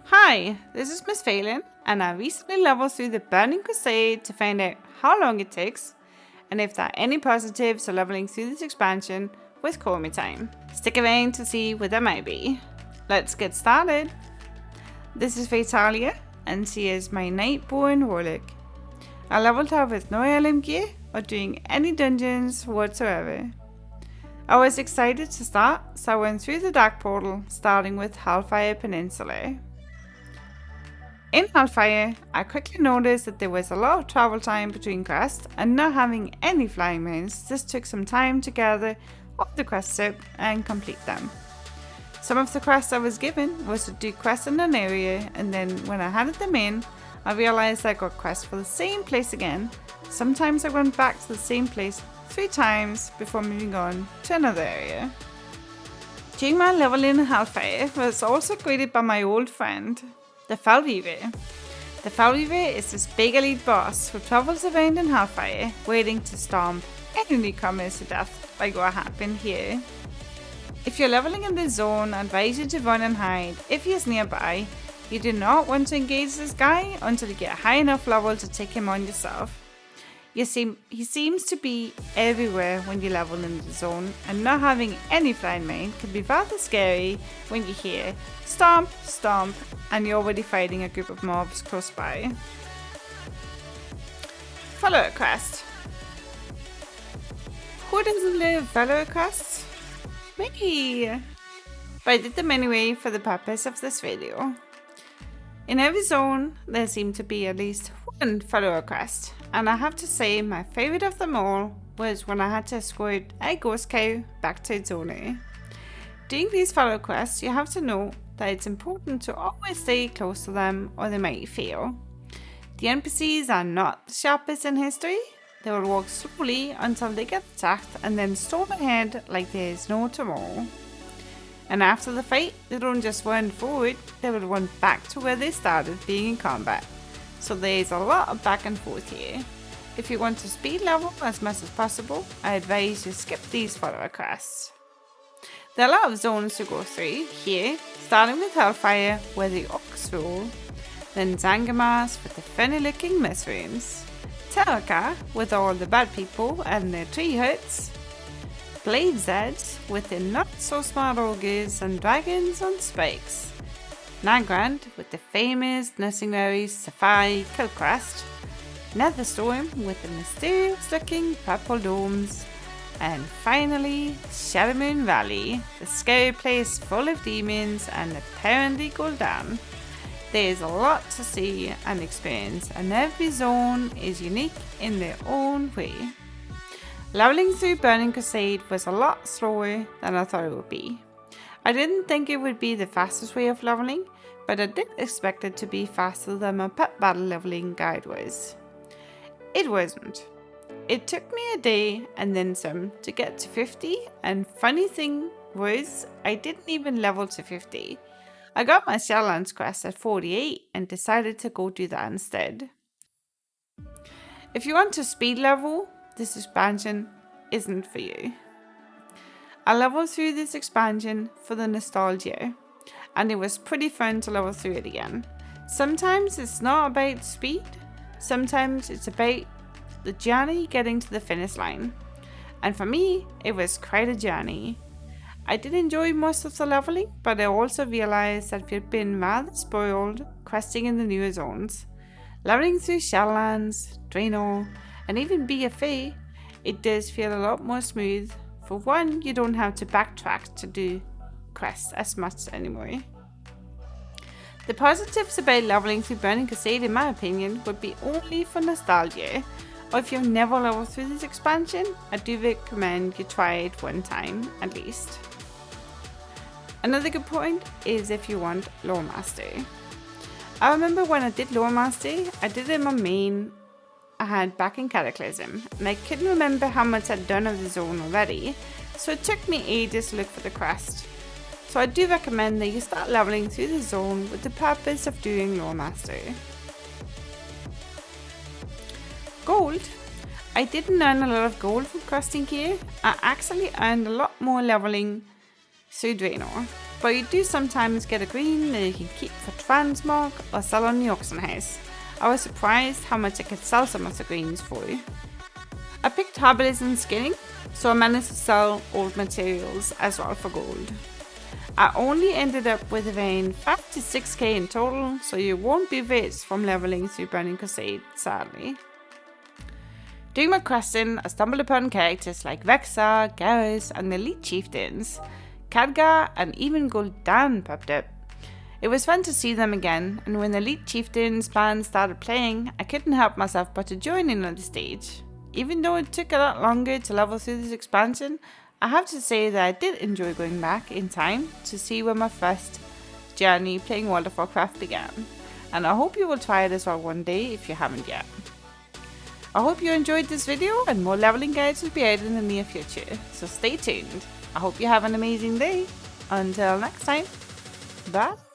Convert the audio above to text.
Hi, this is Missfaylyn, and I recently leveled through the Burning Crusade to find out how long it takes, and if there are any positives to leveling through this expansion with Call Me Time. Stick around to see what there might be. Let's get started. This is Vitalia, and she is my Nightborn Warlock. I leveled her with no LM gear or doing any dungeons whatsoever. I was excited to start, so I went through the Dark Portal, starting with Hellfire Peninsula. In Hellfire, I quickly noticed that there was a lot of travel time between quests, and not having any flying mounts, this took some time to gather all the quests up and complete them. Some of the quests I was given was to do quests in an area, and then when I handed them in, I realized I got quests for the same place again. Sometimes I went back to the same place 3 times before moving on to another area. During my leveling in Hellfire, I was also greeted by my old friend, the Fellweaver. The Fellweaver is this big elite boss who travels around in Hellfire, waiting to stomp any newcomers to death like what happened here. If you're leveling in this zone, I advise you to run and hide if he is nearby. You do not want to engage this guy until you get a high enough level to take him on yourself. He seems to be everywhere when you level in the zone, and not having any flying mount can be rather scary when you hear stomp, stomp, and you're already fighting a group of mobs close by. Follower quest. Who doesn't love follower quests? Me! But I did them anyway for the purpose of this video. In every zone, there seemed to be at least one follower quest, and I have to say my favourite of them all was when I had to escort a ghost cow back to its owner. Doing these follower quests, you have to know that it's important to always stay close to them or they might fail. The NPCs are not the sharpest in history. They will walk slowly until they get attacked and then storm ahead like there is no tomorrow. And after the fight, they don't just run forward, they will run back to where they started being in combat. So there is a lot of back and forth here. If you want to speed level as much as possible, I advise you skip these follower quests. There are a lot of zones to go through here, starting with Hellfire where the orcs rule, then Zangarmarsh with the funny looking mushrooms, Terraka with all the bad people and their tree huts, Blade's Edge with the not so smart ogres and dragons on spikes, Nagrand with the famous Nursingary Safari Kill Quest, Netherstorm with the mysterious looking purple domes, and finally Shadowmoon Valley, the scary place full of demons and apparently Gul'dan. There is a lot to see and experience, and every zone is unique in their own way. Leveling through Burning Crusade was a lot slower than I thought it would be. I didn't think it would be the fastest way of leveling, but I did expect it to be faster than my Petbattle leveling guide was. It wasn't. It took me a day and then some to get to 50, and funny thing was, I didn't even level to 50. I got my Shadowlands quest at 48 and decided to go do that instead. If you want to speed level, this expansion isn't for you. I leveled through this expansion for the nostalgia, and it was pretty fun to level through it again. Sometimes it's not about speed, sometimes it's about the journey getting to the finish line. And for me, it was quite a journey. I did enjoy most of the leveling, but I also realized that we'd been rather spoiled questing in the newer zones. Leveling through Shadowlands, Draenor, and even BFA, it does feel a lot more smooth. For one, you don't have to backtrack to do quests as much anymore. The positives about leveling through Burning Crusade, in my opinion, would be only for nostalgia, or if you've never leveled through this expansion, I do recommend you try it one time at least. Another good point is if you want Lawmaster. I remember when I did Lawmaster, I did it in my main I had back in Cataclysm, and I couldn't remember how much I'd done of the zone already, so it took me ages to look for the quest. So I do recommend that you start leveling through the zone with the purpose of doing Lawmaster. Gold. I didn't earn a lot of gold from questing gear. I actually earned a lot more leveling through Draenor. but you do sometimes get a green that you can keep for transmog or sell on the auction house. I was surprised how much I could sell some of the greens for. I picked herbalism and skinning, so I managed to sell old materials as well for gold. I only ended up with around 5 to 6k in total, so you won't be rich from leveling through Burning Crusade, sadly. Doing my questing, I stumbled upon characters like Vexar, Garrus, and the elite chieftains. Khadgar and even Gul'dan popped up. It was fun to see them again, and when the elite chieftains band started playing, I couldn't help myself but to join in on the stage. Even though it took a lot longer to level through this expansion, I have to say that I did enjoy going back in time to see where my first journey playing World of Warcraft began, and I hope you will try it as well one day if you haven't yet. I hope you enjoyed this video, and more leveling guides will be out in the near future, so stay tuned. I hope you have an amazing day. Until next time, bye!